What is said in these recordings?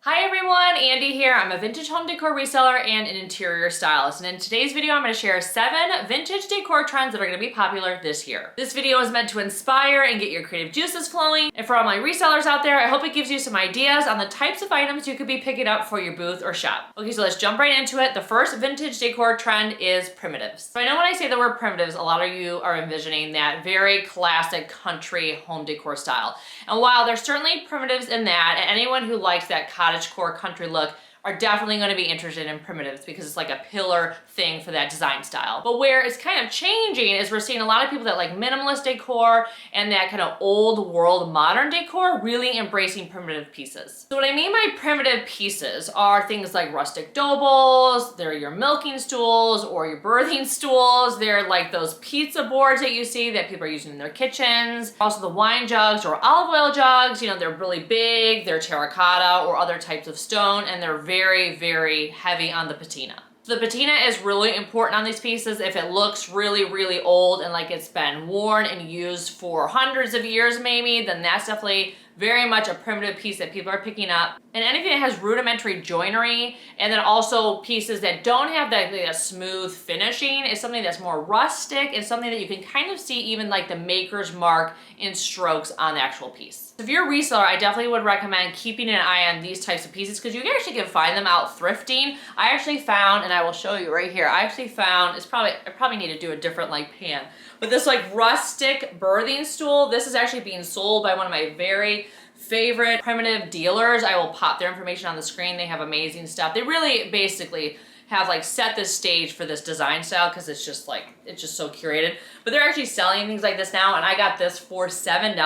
Hi everyone, Andi here. I'm a vintage home decor reseller and an interior stylist. And in today's video, I'm going to share 7 vintage decor trends that are going to be popular this year. This video is meant to inspire and get your creative juices flowing. And for all my resellers out there, I hope it gives you some ideas on the types of items you could be picking up for your booth or shop. Okay, so let's jump right into it. The first vintage decor trend is primitives. So I know when I say the word primitives, a lot of you are envisioning that very classic country home decor style. And while there's certainly primitives in that, and anyone who likes that cottagecore country look are definitely going to be interested in primitives because it's like a pillar thing for that design style. But where it's kind of changing is we're seeing a lot of people that like minimalist decor and that kind of old world modern decor really embracing primitive pieces. So what I mean by primitive pieces are things like rustic doubles, they're your milking stools or your birthing stools, they're like those pizza boards that you see that people are using in their kitchens, also the wine jugs or olive oil jugs, you know, they're really big, they're terracotta or other types of stone, and they're very, very heavy on the patina. The patina is really important on these pieces. If it looks really, really old and like it's been worn and used for hundreds of years maybe, then that's definitely very much a primitive piece that people are picking up. And anything that has rudimentary joinery and then also pieces that don't have that smooth finishing is something that's more rustic and something that you can kind of see even like the maker's mark in strokes on the actual piece. If you're a reseller, I definitely would recommend keeping an eye on these types of pieces because you actually can find them out thrifting. I actually found, and I will show you right here, I actually found, I probably need to do a different like pan, but this like rustic birthing stool, this is actually being sold by one of my very favorite primitive dealers. I will pop their information on the screen. They have amazing stuff. They really basically have like set this stage for this design style because it's just so curated. But they're actually selling things like this now, and I got this for $7.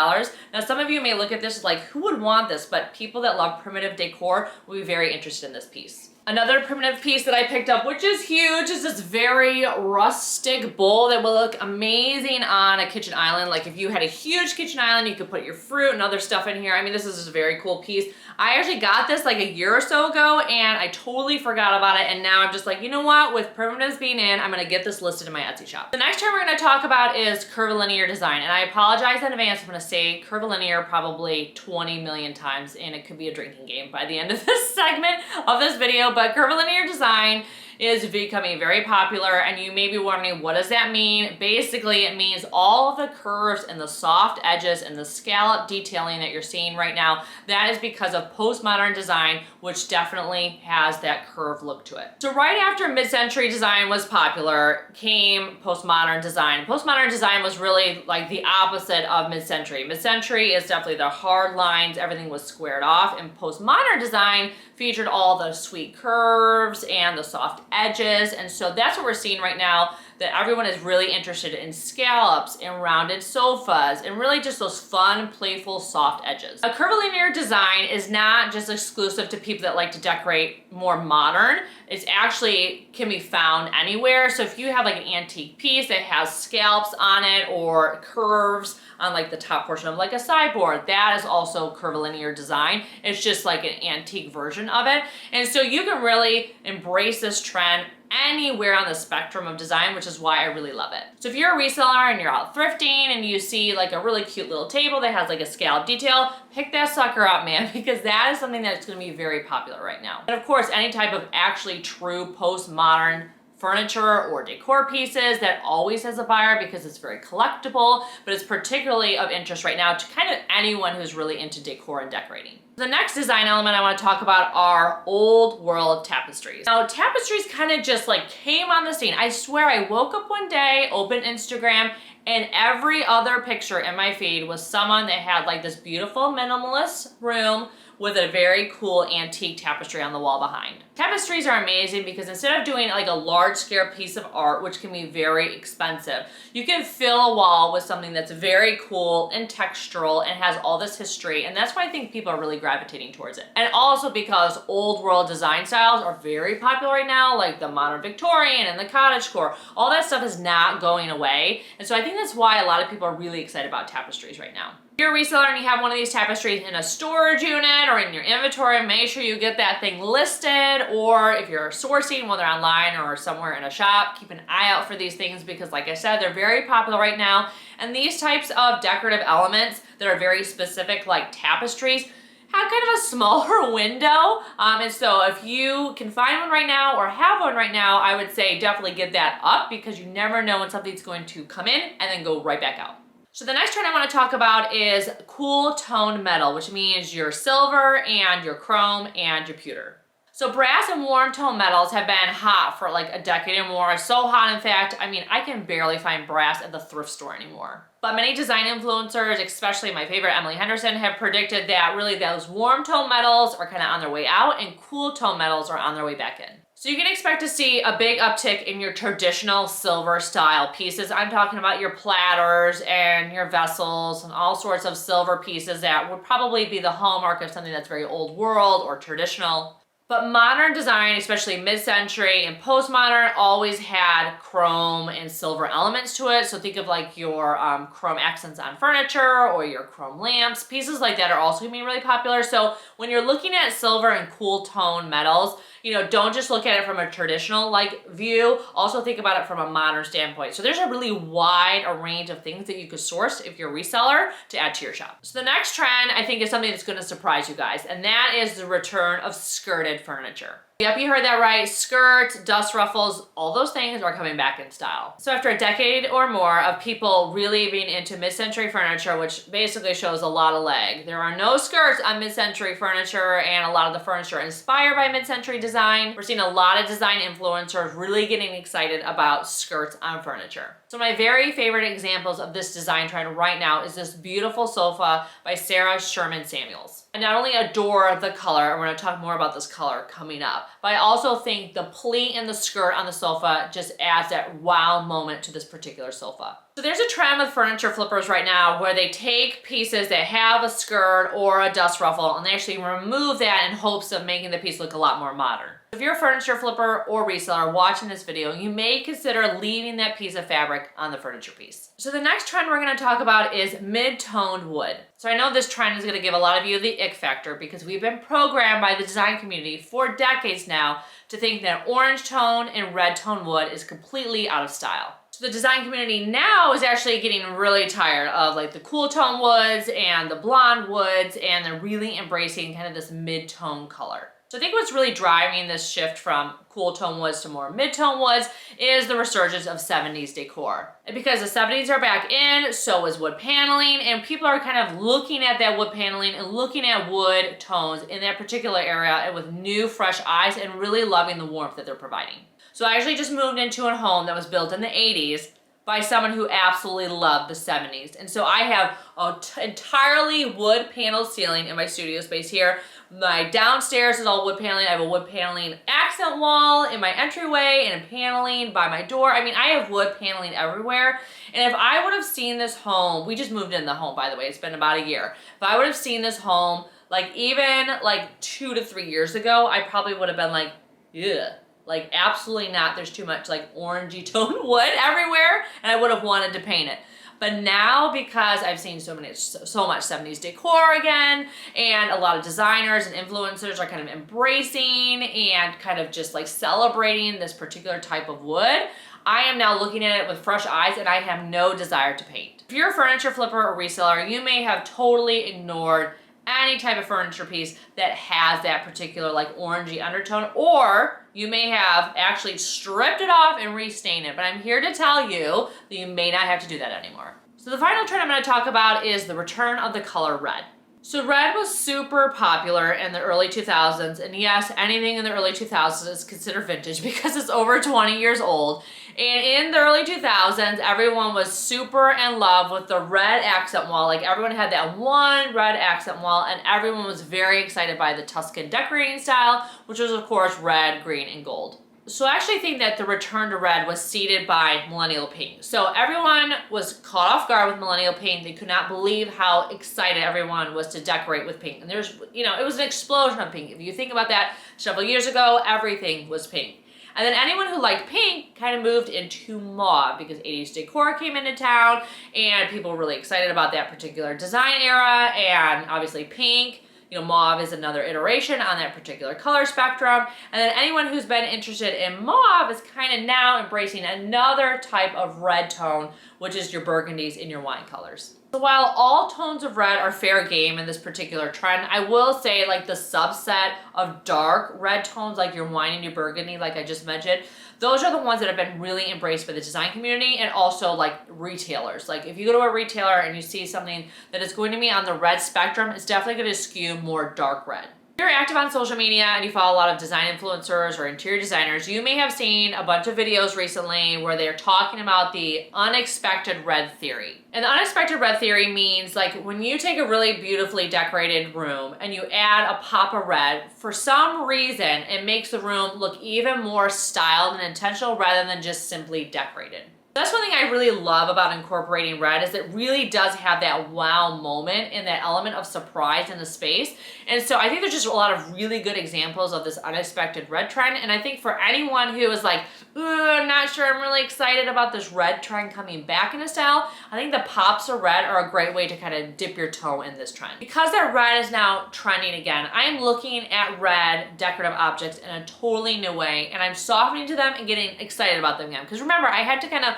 Now some of you may look at this like, who would want this? But people that love primitive decor will be very interested in this piece. Another primitive piece that I picked up, which is huge, is this very rustic bowl that will look amazing on a kitchen island. Like if you had a huge kitchen island, you could put your fruit and other stuff in here. I mean, this is a very cool piece. I actually got this like a year or so ago and I totally forgot about it. And now I'm just like, you know what? With primitives being in, I'm gonna get this listed in my Etsy shop. The next term we're gonna talk about is Curv Linear design. And I apologize in advance. I'm gonna say Curv Linear probably 20 million times and it could be a drinking game by the end of this segment of this video. But Curv Linear design is becoming very popular, and you may be wondering, what does that mean? Basically, it means all of the curves and the soft edges and the scallop detailing that you're seeing right now, that is because of postmodern design, which definitely has that curved look to it. So right after mid-century design was popular, came postmodern design. Postmodern design was really like the opposite of mid-century. Mid-century is definitely the hard lines, everything was squared off, and postmodern design featured all the sweet curves and the soft edges. And so that's what we're seeing right now, that everyone is really interested in scallops and rounded sofas and really just those fun, playful, soft edges. A Curv Linear design is not just exclusive to people that like to decorate more modern. It's actually can be found anywhere. So if you have like an antique piece that has scallops on it or curves on like the top portion of like a sideboard, that is also Curv Linear design. It's just like an antique version of it. And so you can really embrace this trend anywhere on the spectrum of design, which is why I really love it. So if you're a reseller and you're out thrifting and you see like a really cute little table that has like a scallop detail, pick that sucker up, man, because that is something that's going to be very popular right now. And of course, any type of actually true postmodern furniture or decor pieces, that always has a buyer because it's very collectible, but it's particularly of interest right now to kind of anyone who's really into decor and decorating. The next design element I want to talk about are old world tapestries. Now, tapestries kind of just like came on the scene. I swear I woke up one day, opened Instagram, and every other picture in my feed was someone that had like this beautiful minimalist room with a very cool antique tapestry on the wall behind. Tapestries are amazing because instead of doing like a large scale piece of art, which can be very expensive, you can fill a wall with something that's very cool and textural and has all this history. And that's why I think people are really gravitating towards it. And also because old world design styles are very popular right now, like the modern Victorian and the cottagecore. All that stuff is not going away. And so I think that's why a lot of people are really excited about tapestries right now. If you're a reseller and you have one of these tapestries in a storage unit or in your inventory, make sure you get that thing listed. Or if you're sourcing, whether online or somewhere in a shop, keep an eye out for these things because like I said, they're very popular right now. And these types of decorative elements that are very specific like tapestries, had kind of a smaller window. And so if you can find one right now or have one right now, I would say definitely get that up because you never know when something's going to come in and then go right back out. So the next trend I want to talk about is cool tone metal, which means your silver and your chrome and your pewter. So brass and warm tone metals have been hot for like a decade or more. So hot, in fact, I mean, I can barely find brass at the thrift store anymore. But many design influencers, especially my favorite Emily Henderson, have predicted that really those warm tone metals are kind of on their way out and cool tone metals are on their way back in. So you can expect to see a big uptick in your traditional silver style pieces. I'm talking about your platters and your vessels and all sorts of silver pieces that would probably be the hallmark of something that's very old world or traditional. But modern design, especially mid-century and postmodern, always had chrome and silver elements to it. So think of like your chrome accents on furniture or your chrome lamps. Pieces like that are also gonna be really popular. So when you're looking at silver and cool tone metals, you know, don't just look at it from a traditional like view, also think about it from a modern standpoint. So there's a really wide range of things that you could source if you're a reseller to add to your shop. So the next trend I think is something that's gonna surprise you guys, and that is the return of skirted furniture. Yep, you heard that right. Skirts, dust ruffles, all those things are coming back in style. So after a decade or more of people really being into mid-century furniture, which basically shows a lot of leg, there are no skirts on mid-century furniture, and a lot of the furniture inspired by mid-century design. We're seeing a lot of design influencers really getting excited about skirts on furniture. So my very favorite examples of this design trend right now is this beautiful sofa by Sarah Sherman Samuels. I not only adore the color, and we're gonna talk more about this color coming up, but I also think the pleat and the skirt on the sofa just adds that wow moment to this particular sofa. So there's a trend with furniture flippers right now where they take pieces that have a skirt or a dust ruffle and they actually remove that in hopes of making the piece look a lot more modern. If you're a furniture flipper or reseller watching this video, you may consider leaving that piece of fabric on the furniture piece. So the next trend we're going to talk about is mid-toned wood. So I know this trend is going to give a lot of you the ick factor because we've been programmed by the design community for decades now to think that orange tone and red tone wood is completely out of style. So the design community now is actually getting really tired of like the cool tone woods and the blonde woods, and they're really embracing kind of this mid-tone color. So I think what's really driving this shift from cool tone woods to more mid-tone woods is the resurgence of 70s decor. And because the 70s are back in, so is wood paneling, and people are kind of looking at that wood paneling and looking at wood tones in that particular area and with new, fresh eyes and really loving the warmth that they're providing. So I actually just moved into a home that was built in the 80s by someone who absolutely loved the 70s. And so I have an entirely wood paneled ceiling in my studio space here. My downstairs is all wood paneling. I have a wood paneling accent wall in my entryway and a paneling by my door. I mean, I have wood paneling everywhere. And if I would have seen this home, we just moved in the home, by the way, it's been about a year. If I would have seen this home, like even like 2 to 3 years ago, I probably would have been like, yeah. Like absolutely not, there's too much like orangey toned wood everywhere and I would have wanted to paint it. But now, because I've seen so much 70s decor again, and a lot of designers and influencers are kind of embracing and kind of just like celebrating this particular type of wood, I am now looking at it with fresh eyes and I have no desire to paint. If you're a furniture flipper or reseller, you may have totally ignored any type of furniture piece that has that particular like orangey undertone, or you may have actually stripped it off and restained it, but I'm here to tell you that you may not have to do that anymore. So the final trend I'm going to talk about is the return of the color red. So red was super popular in the early 2000s, and yes, anything in the early 2000s is considered vintage because it's over 20 years old. And in the early 2000s, everyone was super in love with the red accent wall. Like everyone had that one red accent wall, and everyone was very excited by the Tuscan decorating style, which was of course red, green, and gold. So I actually think that the return to red was seeded by millennial pink. So everyone was caught off guard with millennial pink. They could not believe how excited everyone was to decorate with pink. And there's, you know, it was an explosion of pink. If you think about that, several years ago, everything was pink. And then anyone who liked pink kind of moved into mauve because 80s decor came into town and people were really excited about that particular design era, and obviously pink. You know, mauve is another iteration on that particular color spectrum. And then anyone who's been interested in mauve is kind of now embracing another type of red tone, which is your burgundies and your wine colors. So while all tones of red are fair game in this particular trend, I will say like the subset of dark red tones, like your wine and your burgundy, like I just mentioned, those are the ones that have been really embraced by the design community and also like retailers. Like if you go to a retailer and you see something that is going to be on the red spectrum, it's definitely going to skew more dark red. If you're active on social media and you follow a lot of design influencers or interior designers, you may have seen a bunch of videos recently where they're talking about the unexpected red theory. And the unexpected red theory means like when you take a really beautifully decorated room and you add a pop of red, for some reason it makes the room look even more styled and intentional rather than just simply decorated. That's one thing I really love about incorporating red is it really does have that wow moment and that element of surprise in the space. And so I think there's just a lot of really good examples of this unexpected red trend. And I think for anyone who is like, I'm not sure I'm really excited about this red trend coming back into style, I think the pops of red are a great way to kind of dip your toe in this trend. Because that red is now trending again, I'm looking at red decorative objects in a totally new way, and I'm softening to them and getting excited about them again. Because remember, I had to kind of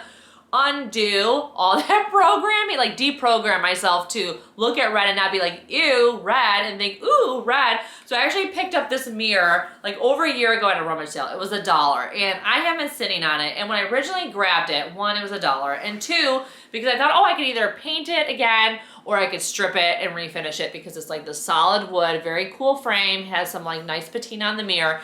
undo all that programming, like deprogram myself to look at red and not be like, ew, red, and think, ooh, red. So I actually picked up this mirror like over a year ago at a rummage sale. It was $1, and I have been sitting on it. And when I originally grabbed it, one, it was $1, and two, because I thought, oh, I could either paint it again or I could strip it and refinish it because it's like the solid wood, very cool frame, has some like nice patina on the mirror.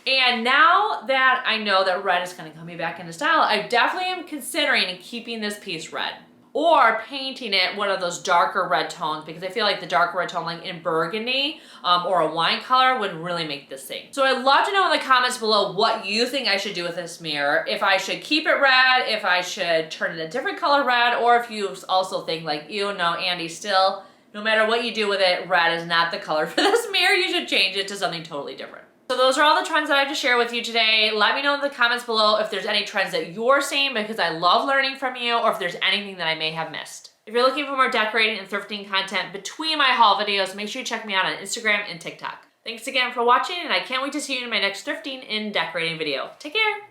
And now that I know that red is kind of coming back into style, I definitely am considering keeping this piece red or painting it one of those darker red tones, because I feel like the darker red tone like in burgundy or a wine color would really make this sing. So I'd love to know in the comments below what you think I should do with this mirror. If I should keep it red, if I should turn it a different color red, or if you also think like, ew, no, Andi, still, no matter what you do with it, red is not the color for this mirror. You should change it to something totally different. So those are all the trends that I have to share with you today. Let me know in the comments below if there's any trends that you're seeing, because I love learning from you, or if there's anything that I may have missed. If you're looking for more decorating and thrifting content between my haul videos, make sure you check me out on Instagram and TikTok. Thanks again for watching, and I can't wait to see you in my next thrifting and decorating video. Take care.